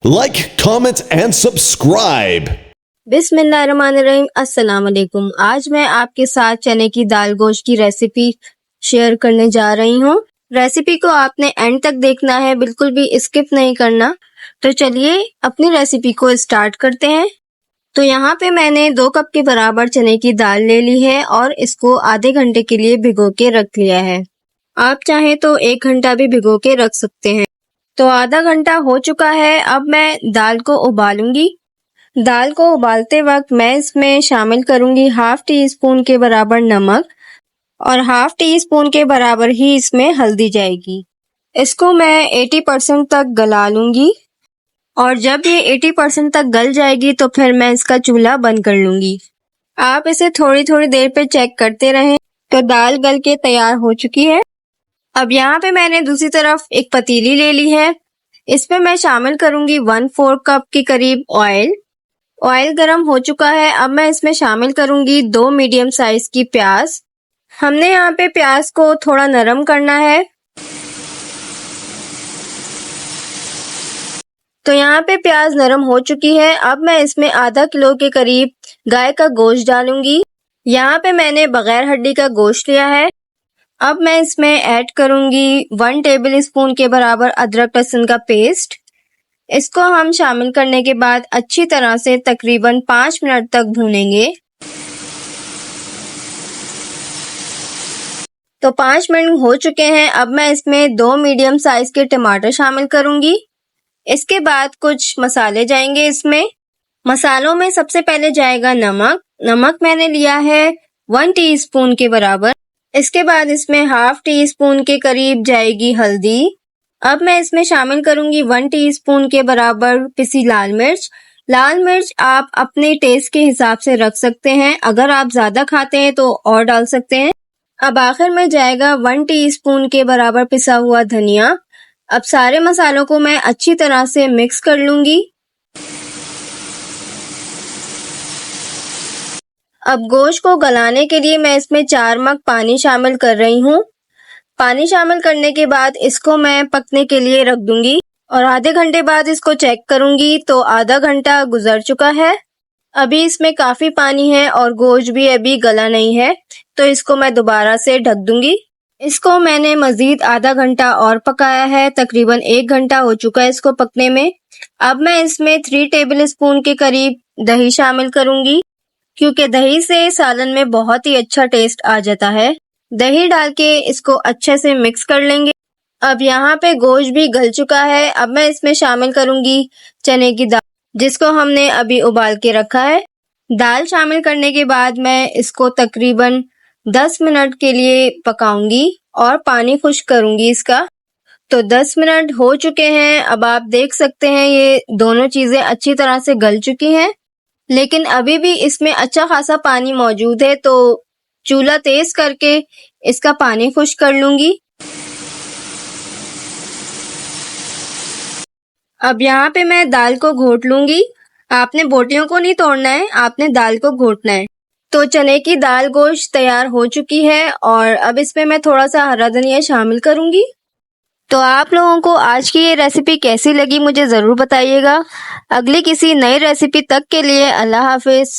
Like, comment and subscribe. बिस्मिल्लाहिर्रहमानिर्रहीम। अस्सलाम वालेकुम। आज मैं आपके साथ चने की दाल गोश्त की रेसिपी शेयर करने जा रही हूँ। रेसिपी को आपने एंड तक देखना है, बिल्कुल भी स्किप नहीं करना। तो चलिए अपनी रेसिपी को स्टार्ट करते हैं। तो यहाँ पे मैंने 2 कप के बराबर चने की दाल ले ली है और इसको आधे घंटे के लिए भिगो के रख लिया है। आप चाहें तो 1 घंटा भी भिगो के रख सकते हैं। तो आधा घंटा हो चुका है। अब मैं दाल को उबालूंगी। दाल को उबालते वक्त मैं इसमें शामिल करूंगी हाफ टी स्पून के बराबर नमक और हाफ टी स्पून के बराबर ही इसमें हल्दी जाएगी। इसको मैं 80% तक गला लूंगी और जब ये 80% तक गल जाएगी तो फिर मैं इसका चूल्हा बंद कर लूंगी। आप इसे थोड़ी थोड़ी देर पे चेक करते रहें। तो दाल गल के तैयार हो चुकी है। अब यहाँ पे मैंने दूसरी तरफ एक पतीली ले ली है। इसमें मैं शामिल करूंगी 1/4 कप के करीब ऑयल। ऑयल गरम हो चुका है। अब मैं इसमें शामिल करूंगी 2 मीडियम साइज की प्याज। हमने यहाँ पे प्याज को थोड़ा नरम करना है। तो यहाँ पे प्याज नरम हो चुकी है। अब मैं इसमें आधा किलो के करीब गाय का गोश्त डालूंगी। यहाँ पे मैंने बगैर हड्डी का गोश्त लिया है। अब मैं इसमें ऐड करूंगी 1 टेबल स्पून के बराबर अदरक लहसुन का पेस्ट। इसको हम शामिल करने के बाद अच्छी तरह से तकरीबन 5 मिनट तक भूनेंगे। तो 5 मिनट हो चुके हैं। अब मैं इसमें 2 मीडियम साइज के टमाटर शामिल करूंगी। इसके बाद कुछ मसाले जाएंगे इसमें। मसालों में सबसे पहले जाएगा नमक। नमक मैंने लिया है 1 टीस्पून के बराबर। इसके बाद इसमें हाफ टी स्पून के करीब जाएगी हल्दी। अब मैं इसमें शामिल करूंगी 1 टीस्पून के बराबर पिसी लाल मिर्च। लाल मिर्च आप अपने टेस्ट के हिसाब से रख सकते हैं। अगर आप ज्यादा खाते हैं तो और डाल सकते हैं। अब आखिर में जाएगा 1 टीस्पून के बराबर पिसा हुआ धनिया। अब सारे मसालों को मैं अच्छी तरह से मिक्स कर लूंगी। अब गोश्त को गलाने के लिए मैं इसमें 4 मग पानी शामिल कर रही हूँ। पानी शामिल करने के बाद इसको मैं पकने के लिए रख दूंगी और आधे घंटे बाद इसको चेक करूंगी तो आधा घंटा गुजर चुका है। अभी इसमें काफी पानी है और गोश्त भी अभी गला नहीं है, तो इसको मैं दोबारा से ढक दूंगी। इसको मैंने मजीद आधा घंटा और पकाया है। तकरीबन 1 घंटा हो चुका है इसको पकने में। अब मैं इसमें 3 टेबल स्पून के करीब दही शामिल करूंगी, क्योंकि दही से सालन में बहुत ही अच्छा टेस्ट आ जाता है। दही डाल के इसको अच्छे से मिक्स कर लेंगे। अब यहाँ पे गोश्त भी गल चुका है। अब मैं इसमें शामिल करूंगी चने की दाल, जिसको हमने अभी उबाल के रखा है। दाल शामिल करने के बाद मैं इसको तकरीबन 10 मिनट के लिए पकाऊंगी और पानी खुश्क करूंगी इसका। तो 10 मिनट हो चुके हैं। अब आप देख सकते हैं ये दोनों चीजें अच्छी तरह से गल चुकी हैं, लेकिन अभी भी इसमें अच्छा खासा पानी मौजूद है। तो चूल्हा तेज करके इसका पानी खुश्क कर लूंगी। अब यहाँ पे मैं दाल को घोट लूंगी। आपने बोटियों को नहीं तोड़ना है, आपने दाल को घोटना है। तो चने की दाल गोश्त तैयार हो चुकी है और अब इसमें मैं थोड़ा सा हरा धनिया शामिल करूंगी। तो आप लोगों को आज की ये रेसिपी कैसी लगी मुझे जरूर बताइएगा। अगली किसी नई रेसिपी तक के लिए अल्लाह हाफिज।